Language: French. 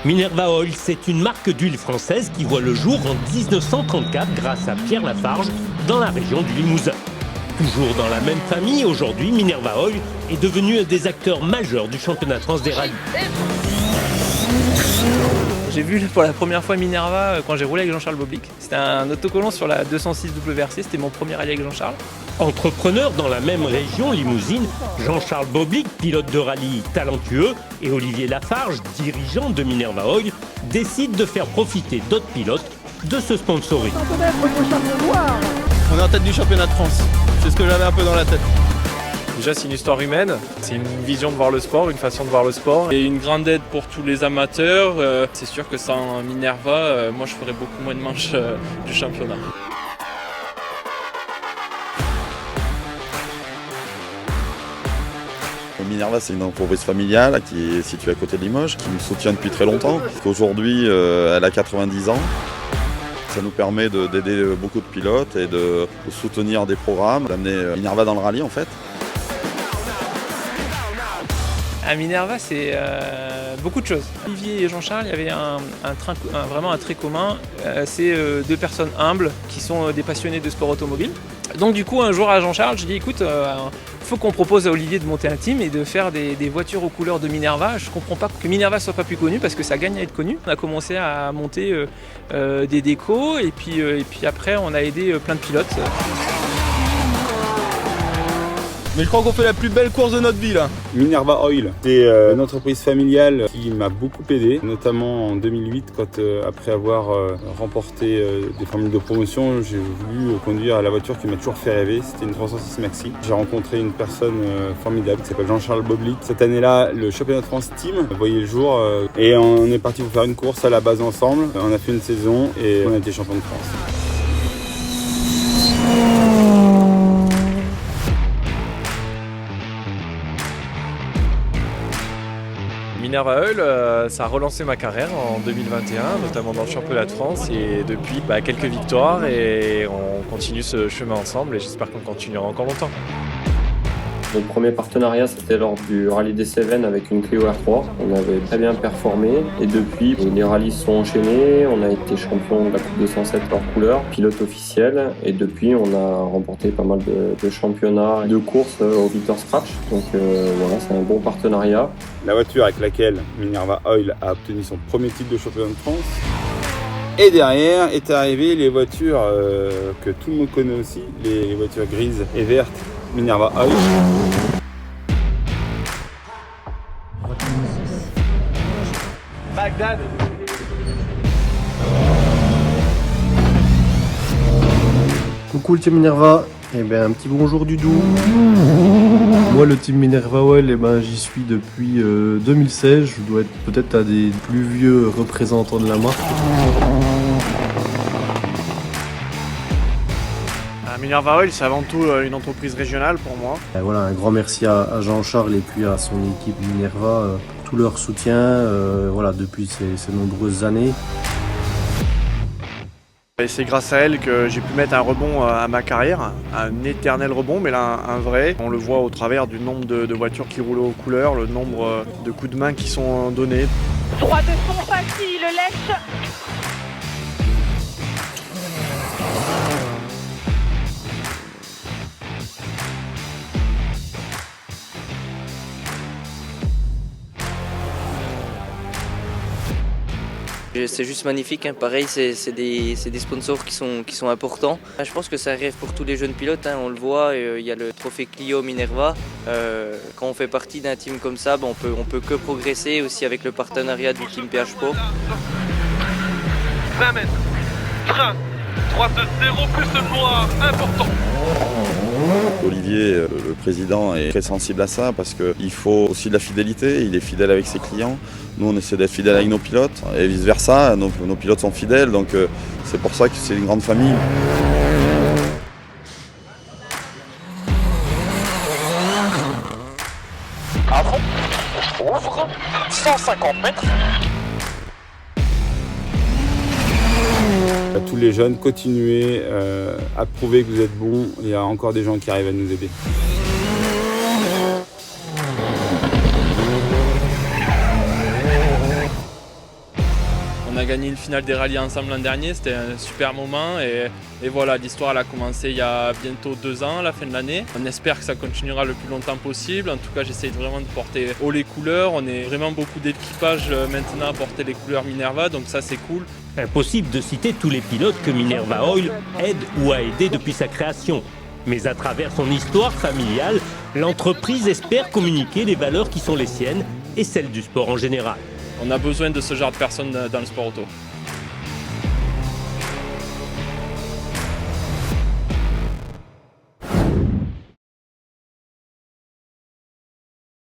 Minerva Oil, c'est une marque d'huile française qui voit le jour en 1934 grâce à Pierre Lafarge dans la région du Limousin. Toujours dans la même famille, aujourd'hui, Minerva Oil est devenu un des acteurs majeurs du championnat de France des rallyes. J'ai vu pour la première fois Minerva quand j'ai roulé avec Jean-Charles Boblic. C'était un autocollant sur la 206 WRC, c'était mon premier rallye avec Jean-Charles. Entrepreneur dans la même région limousine, Jean-Charles Boblic, pilote de rallye talentueux, et Olivier Lafarge, dirigeant de Minerva Oil, décident de faire profiter d'autres pilotes de ce sponsoring. On est en tête du championnat de France, c'est ce que j'avais un peu dans la tête. Déjà, c'est une histoire humaine, c'est une vision de voir le sport, une façon de voir le sport et une grande aide pour tous les amateurs. C'est sûr que sans Minerva, moi je ferais beaucoup moins de manches du championnat. Minerva, c'est une entreprise familiale qui est située à côté de Limoges, qui me soutient depuis très longtemps. Aujourd'hui, elle a 90 ans. Ça nous permet d'aider beaucoup de pilotes et de soutenir des programmes, d'amener Minerva dans le rallye en fait. À Minerva, c'est beaucoup de choses. Olivier et Jean-Charles, il y avait vraiment un trait commun. C'est deux personnes humbles qui sont des passionnés de sport automobile. Donc du coup, un jour à Jean-Charles, je dis écoute, il faut qu'on propose à Olivier de monter un team et de faire des voitures aux couleurs de Minerva. Je ne comprends pas que Minerva ne soit pas plus connu parce que ça gagne à être connu. On a commencé à monter des décos et puis après, on a aidé plein de pilotes. Mais je crois qu'on fait la plus belle course de notre vie là. Minerva Oil, c'est une entreprise familiale qui m'a beaucoup aidé, notamment en 2008 quand après avoir remporté des formules de promotion, j'ai voulu conduire la voiture qui m'a toujours fait rêver, c'était une 306 Maxi. J'ai rencontré une personne formidable qui s'appelle Jean-Charles Boblic. Cette année-là, le championnat de France Team voyait le jour et on est parti pour faire une course à la base ensemble. On a fait une saison et on a été champion de France. Minerva Oil, ça a relancé ma carrière en 2021, notamment dans le championnat de France et depuis quelques victoires et on continue ce chemin ensemble et j'espère qu'on continuera encore longtemps. Notre premier partenariat, c'était lors du rallye des Cévennes avec une Clio R3. On avait très bien performé et depuis, les rallyes se sont enchaînés. On a été champion de la Coupe 207 hors couleur, pilote officiel et depuis, on a remporté pas mal de championnats de courses au Victor Scratch. Donc voilà, c'est un bon partenariat. La voiture avec laquelle Minerva Oil a obtenu son premier titre de champion de France. Et derrière est arrivé les voitures que tout le monde connaît aussi, les voitures grises et vertes Minerva Oil. Bagdad. Coucou le team Minerva, un petit bonjour du Doubs. Moi le team Minerva Oil, j'y suis depuis 2016, je dois être peut-être un des plus vieux représentants de la marque. Minerva Oil, c'est avant tout une entreprise régionale pour moi. Voilà, un grand merci à Jean-Charles et puis à son équipe Minerva pour tout leur soutien depuis ces nombreuses années. Et c'est grâce à elle que j'ai pu mettre un rebond à ma carrière, un éternel rebond, mais là un vrai. On le voit au travers du nombre de voitures qui roulent aux couleurs, le nombre de coups de main qui sont donnés. 3 de fond facile, lèche. C'est juste magnifique, hein. Pareil, c'est des sponsors qui sont importants. Je pense que ça rêve pour tous les jeunes pilotes, hein. On le voit, il y a le trophée Clio Minerva. Quand on fait partie d'un team comme ça, on peut que progresser aussi avec le partenariat du team PH Pro. 20 mètres, frein, 3 de 0 plus le noir, important. Olivier, le président, est très sensible à ça parce qu'il faut aussi de la fidélité, il est fidèle avec ses clients. Nous, on essaie d'être fidèles avec nos pilotes et vice-versa, nos pilotes sont fidèles, donc c'est pour ça que c'est une grande famille. Avant, ouvre, 150 mètres. À tous les jeunes, continuez à prouver que vous êtes bons. Il y a encore des gens qui arrivent à nous aider. gagné une finale des rallyes ensemble l'an dernier, c'était un super moment et voilà, l'histoire elle a commencé il y a bientôt 2 ans, à la fin de l'année. On espère que ça continuera le plus longtemps possible. En tout cas, j'essaye vraiment de porter haut les couleurs. On est vraiment beaucoup d'équipages maintenant à porter les couleurs Minerva, donc ça c'est cool. Impossible de citer tous les pilotes que Minerva Oil aide ou a aidé depuis sa création. Mais à travers son histoire familiale, l'entreprise espère communiquer les valeurs qui sont les siennes et celles du sport en général. On a besoin de ce genre de personnes dans le sport auto.